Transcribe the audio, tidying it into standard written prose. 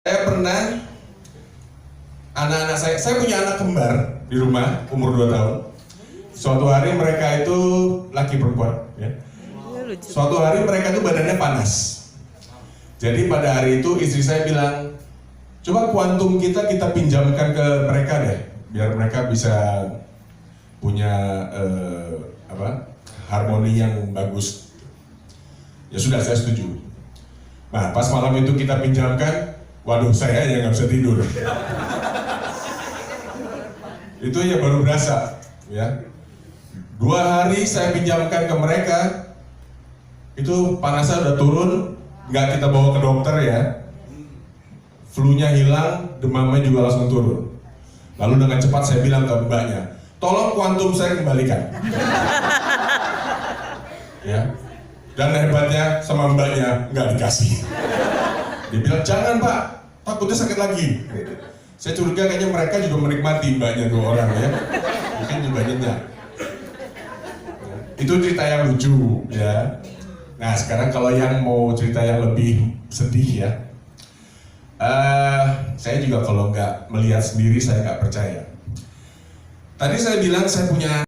Saya pernah, anak-anak saya punya anak kembar di rumah, umur 2 tahun. Suatu hari mereka itu laki perempuan, ya. Suatu hari mereka itu badannya panas. Jadi pada hari itu istri saya bilang, coba kuantum kita pinjamkan ke mereka deh, biar mereka bisa punya harmoni yang bagus. Ya sudah, saya setuju. Nah, pas malam itu kita pinjamkan, waduh, saya yang nggak bisa tidur. Itu ya baru berasa, ya. 2 hari saya pinjamkan ke mereka, itu panasnya udah turun, nggak kita bawa ke dokter ya. Flu-nya hilang, demamnya juga langsung turun. Lalu dengan cepat saya bilang ke mbaknya, tolong kuantum saya kembalikan. Ya. Dan hebatnya sama mbaknya nggak dikasih. Dia bilang, jangan pak, takutnya sakit lagi. Saya curiga kayaknya mereka juga menikmati mbaknya 2 orang ya. Mungkin juga nyenyak. Itu cerita yang lucu ya. Nah sekarang kalau yang mau cerita yang lebih sedih ya. Saya juga kalau nggak melihat sendiri saya nggak percaya. Tadi saya bilang saya punya